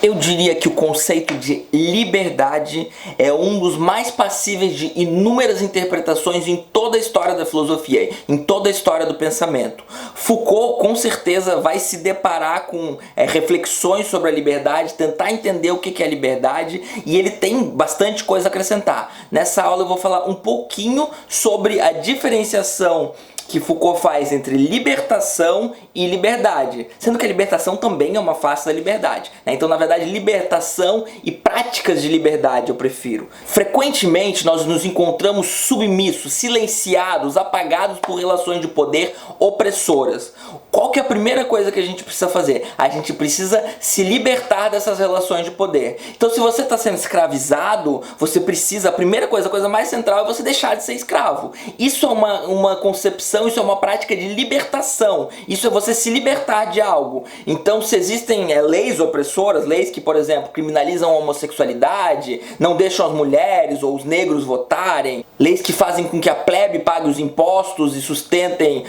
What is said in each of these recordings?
Eu diria que o conceito de liberdade é um dos mais passíveis de inúmeras interpretações em toda a história da filosofia, em toda a história do pensamento. Foucault com certeza vai se deparar com reflexões sobre a liberdade, tentar entender o que é liberdade, e ele tem bastante coisa a acrescentar. Nessa aula eu vou falar um pouquinho sobre a diferenciação que Foucault faz entre libertação e liberdade, sendo que a libertação também é uma face da liberdade, né? Então, na verdade, libertação e práticas de liberdade eu prefiro. Frequentemente nós nos encontramos submissos, silenciados, apagados por relações de poder opressoras. Qual que é a primeira coisa que a gente precisa fazer? A gente precisa se libertar dessas relações de poder. Então, se você está sendo escravizado, você precisa, a primeira coisa, a coisa mais central é você deixar de ser escravo. Isso é uma concepção, isso é uma prática de libertação. Isso é você se libertar de algo. Então, se existem leis opressoras, leis que, por exemplo, criminalizam a homossexualidade, não deixam as mulheres ou os negros votarem, leis que fazem com que a plebe pague os impostos e sustentem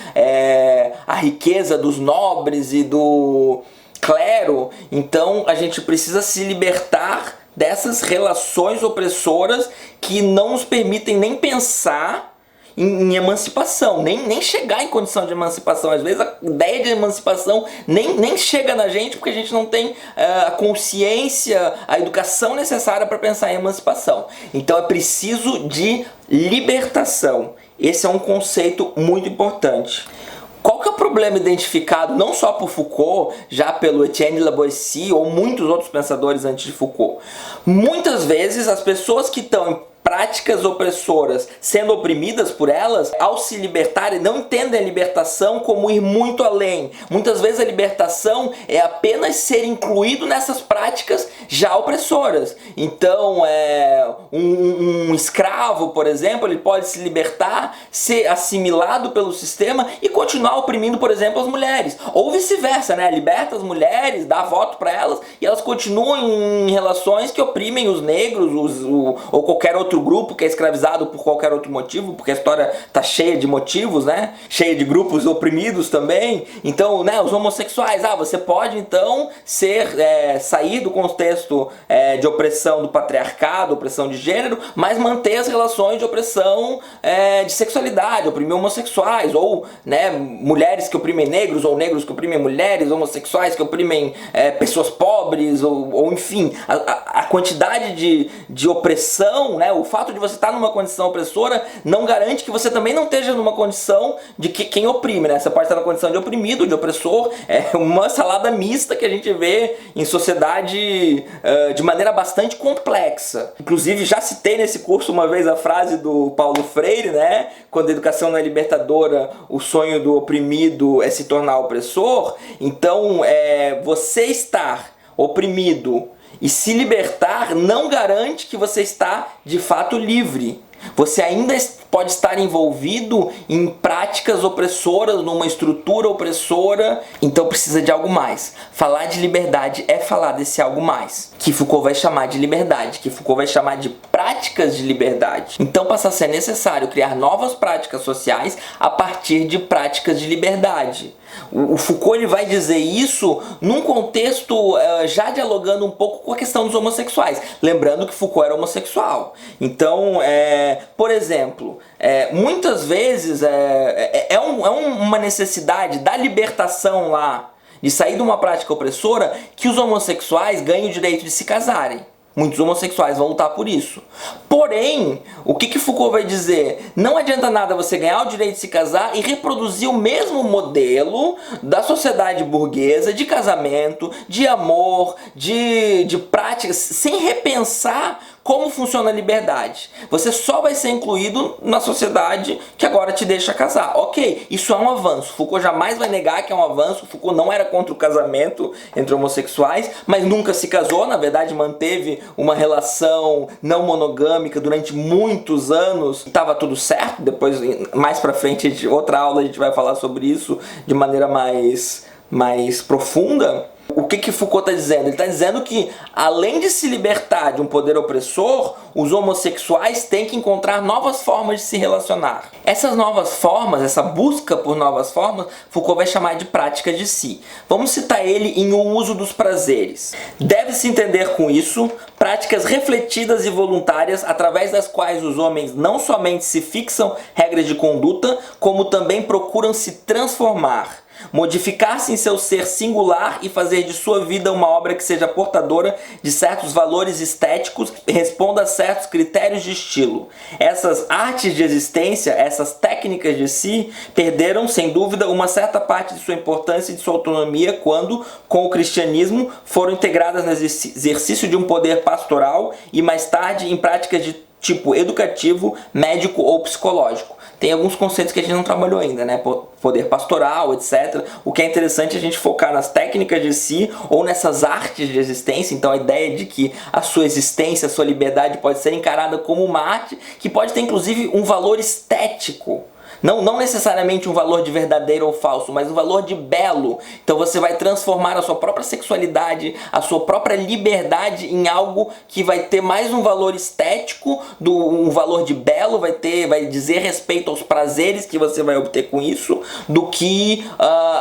a riqueza dos nobres e do clero, então a gente precisa se libertar dessas relações opressoras que não nos permitem nem pensar em emancipação, nem chegar em condição de emancipação. Às vezes a ideia de emancipação nem chega na gente porque a gente não tem a consciência, a educação necessária para pensar em emancipação. Então é preciso de libertação. Esse é um conceito muito importante. Qual que é o problema identificado não só por Foucault, já pelo Etienne de La Boétie ou muitos outros pensadores antes de Foucault? Muitas vezes as pessoas que estão em práticas opressoras, sendo oprimidas por elas, ao se libertarem, não entendem a libertação como ir muito além. Muitas vezes a libertação é apenas ser incluído nessas práticas já opressoras. Então, um escravo, por exemplo, ele pode se libertar, ser assimilado pelo sistema e continuar oprimindo, por exemplo, as mulheres. Ou vice-versa, né? Liberta as mulheres, dá voto para elas e elas continuam em relações que oprimem os negros, ou qualquer outro grupo que é escravizado por qualquer outro motivo, porque a história tá cheia de motivos, né? Cheia de grupos oprimidos também. Então, né, os homossexuais, você pode então sair do contexto de opressão do patriarcado, opressão de gênero, mas manter as relações de opressão de sexualidade, oprimir homossexuais, ou né, mulheres que oprimem negros, ou negros que oprimem mulheres, homossexuais que oprimem pessoas pobres, ou enfim, a quantidade de opressão, né? O fato de você estar numa condição opressora não garante que você também não esteja numa condição de quem oprime, né? Você pode estar na condição de oprimido, de opressor, uma salada mista que a gente vê em sociedade de maneira bastante complexa. Inclusive, já citei nesse curso uma vez a frase do Paulo Freire, né? Quando a educação não é libertadora, o sonho do oprimido é se tornar opressor. Então, você estar oprimido e se libertar não garante que você está de fato livre. Você ainda pode estar envolvido em práticas opressoras, numa estrutura opressora, então precisa de algo mais. Falar de liberdade é falar desse algo mais, que Foucault vai chamar de liberdade, que Foucault vai chamar de práticas de liberdade. Então passa a ser necessário criar novas práticas sociais a partir de práticas de liberdade. O Foucault ele vai dizer isso num contexto já dialogando um pouco com a questão dos homossexuais. Lembrando que Foucault era homossexual. Então, por exemplo, muitas vezes uma necessidade da libertação lá, de sair de uma prática opressora, que os homossexuais ganhem o direito de se casarem. Muitos homossexuais vão lutar por isso. Porém, o que Foucault vai dizer? Não adianta nada você ganhar o direito de se casar e reproduzir o mesmo modelo da sociedade burguesa, de casamento, de amor, de práticas, sem repensar como funciona a liberdade. Você só vai ser incluído na sociedade que agora te deixa casar. Ok, isso é um avanço. Foucault jamais vai negar que é um avanço. Foucault não era contra o casamento entre homossexuais, mas nunca se casou. Na verdade, manteve uma relação não monogâmica durante muitos anos. Estava tudo certo. Depois, mais pra frente, outra aula a gente vai falar sobre isso de maneira mais profunda. O o que Foucault está dizendo? Ele está dizendo que, além de se libertar de um poder opressor, os homossexuais têm que encontrar novas formas de se relacionar. Essas novas formas, essa busca por novas formas, Foucault vai chamar de prática de si. Vamos citar ele em O Uso dos Prazeres. Deve-se entender com isso práticas refletidas e voluntárias através das quais os homens não somente se fixam regras de conduta, como também procuram se transformar, modificar-se em seu ser singular e fazer de sua vida uma obra que seja portadora de certos valores estéticos e responda a certos critérios de estilo. Essas artes de existência, essas técnicas de si, perderam, sem dúvida, uma certa parte de sua importância e de sua autonomia quando, com o cristianismo, foram integradas no exercício de um poder pastoral e, mais tarde, em práticas de tipo educativo, médico ou psicológico. Tem alguns conceitos que a gente não trabalhou ainda, né? Poder pastoral, etc. O que é interessante é a gente focar nas técnicas de si ou nessas artes de existência. Então a ideia de que a sua existência, a sua liberdade pode ser encarada como uma arte que pode ter inclusive um valor estético. Não necessariamente um valor de verdadeiro ou falso, mas um valor de belo. Então você vai transformar a sua própria sexualidade, a sua própria liberdade em algo que vai ter mais um valor estético, um valor de belo, vai dizer respeito aos prazeres que você vai obter com isso, do que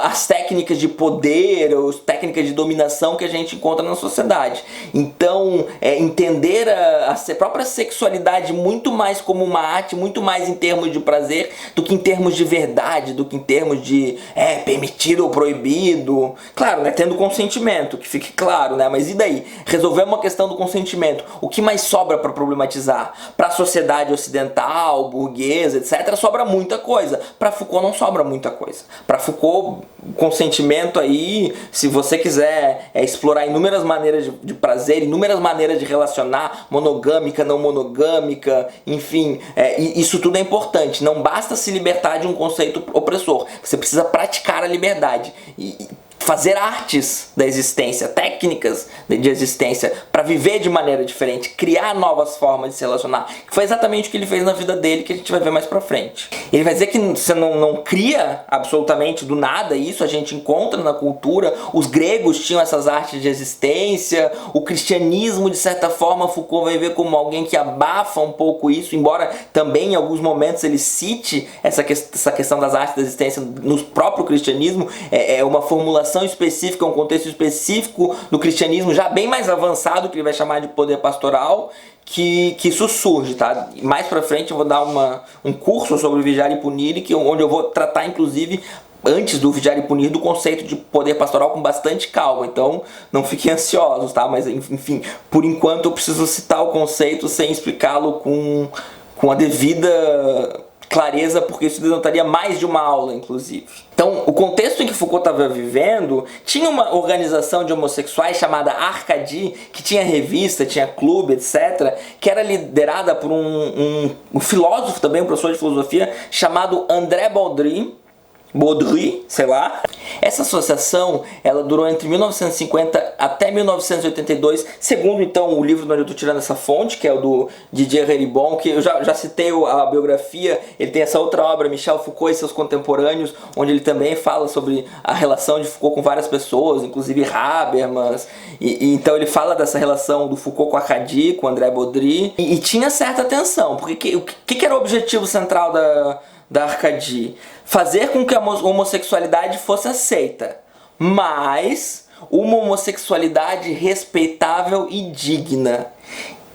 as técnicas de poder, ou as técnicas de dominação que a gente encontra na sociedade. Então, entender a própria sexualidade muito mais como uma arte, muito mais em termos de prazer, do que em termos de verdade, do que em termos de permitido ou proibido. Claro, né, tendo consentimento, que fique claro, né? Mas e daí? Resolvemos uma questão do consentimento. O que mais sobra para problematizar? Para a sociedade ocidental, burguesa, etc., sobra muita coisa. Para Foucault não sobra muita coisa. Para Foucault, consentimento aí, se você quiser explorar inúmeras maneiras de prazer, inúmeras maneiras de relacionar, monogâmica, não monogâmica, enfim, isso tudo é importante. Não basta se libertar de um conceito opressor. Você precisa praticar a liberdade e fazer artes da existência, técnicas de existência para viver de maneira diferente, criar novas formas de se relacionar, que foi exatamente o que ele fez na vida dele, que a gente vai ver mais pra frente. Ele vai dizer que você não cria absolutamente do nada isso, a gente encontra na cultura, os gregos tinham essas artes de existência, o cristianismo, de certa forma, Foucault vai ver como alguém que abafa um pouco isso, embora também em alguns momentos ele cite essa questão das artes da existência no próprio cristianismo, é uma formulação específica, um contexto específico do cristianismo já bem mais avançado, que ele vai chamar de poder pastoral, que isso surge, tá? Mais pra frente eu vou dar um curso sobre Vigiar e Punir, onde eu vou tratar inclusive antes do Vigiar e Punir do conceito de poder pastoral com bastante calma, então não fiquem ansiosos, tá? Mas enfim, por enquanto eu preciso citar o conceito sem explicá-lo com a devida clareza, porque isso denotaria mais de uma aula, inclusive. Então, o contexto em que Foucault estava vivendo, tinha uma organização de homossexuais chamada Arcadie, que tinha revista, tinha clube, etc., que era liderada por um filósofo também, um professor de filosofia, chamado André Baudry, sei lá. Essa associação, ela durou entre 1950 até 1982, segundo então o livro onde eu estou tirando essa fonte, que é o do Didier Eribon, que eu já citei a biografia. Ele tem essa outra obra, Michel Foucault e seus contemporâneos, onde ele também fala sobre a relação de Foucault com várias pessoas, inclusive Habermas, e então ele fala dessa relação do Foucault com Arcadie, com André Baudry, e tinha certa tensão, porque o que era o objetivo central da Arcadie? Fazer com que a homossexualidade fosse aceita, mas uma homossexualidade respeitável e digna.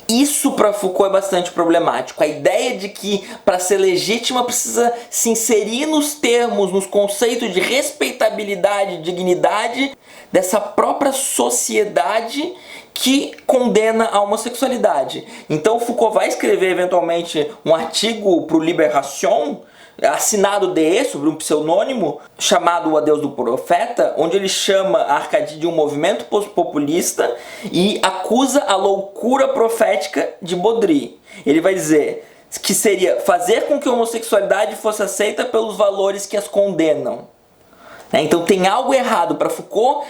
Isso para Foucault é bastante problemático. A ideia de que para ser legítima precisa se inserir nos termos, nos conceitos de respeitabilidade e dignidade dessa própria sociedade que condena a homossexualidade. Então Foucault vai escrever eventualmente um artigo para o Libération, assinado sobre um pseudônimo, chamado O Adeus do Profeta, onde ele chama a Arcadie de um movimento populista e acusa a loucura profética de Baudry. Ele vai dizer que seria fazer com que a homossexualidade fosse aceita pelos valores que as condenam. Então tem algo errado para Foucault.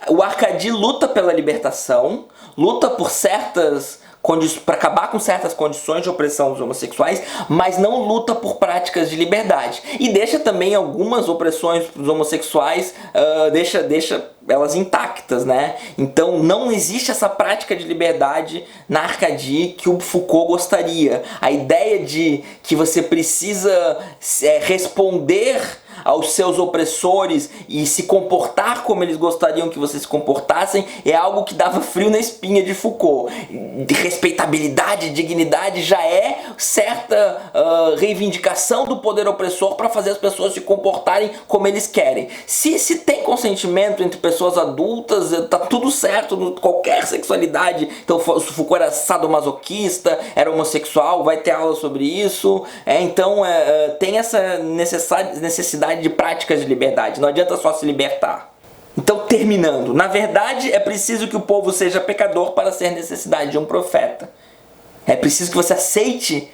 O Arcadie luta pela libertação, luta por certas para acabar com certas condições de opressão dos homossexuais, mas não luta por práticas de liberdade. E deixa também algumas opressões dos homossexuais, deixa elas intactas, né? Então não existe essa prática de liberdade na Arcadie que o Foucault gostaria. A ideia de que você precisa responder aos seus opressores e se comportar como eles gostariam que você se comportassem é algo que dava frio na espinha de Foucault. Respeitabilidade, dignidade já é certa reivindicação do poder opressor para fazer as pessoas se comportarem como eles querem. Se tem consentimento entre pessoas adultas, tá tudo certo, qualquer sexualidade. Então se Foucault era sadomasoquista, era homossexual, vai ter aula sobre isso. Então tem essa necessidade de práticas de liberdade, não adianta só se libertar. Então, terminando, na verdade é preciso que o povo seja pecador para ser necessidade de um profeta. É preciso que você aceite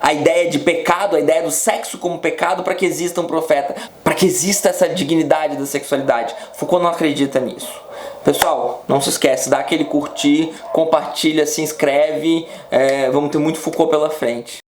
a ideia de pecado, a ideia do sexo como pecado para que exista um profeta, para que exista essa dignidade da sexualidade. Foucault não acredita nisso. Pessoal, não se esquece, dá aquele curtir, compartilha, se inscreve, vamos ter muito Foucault pela frente.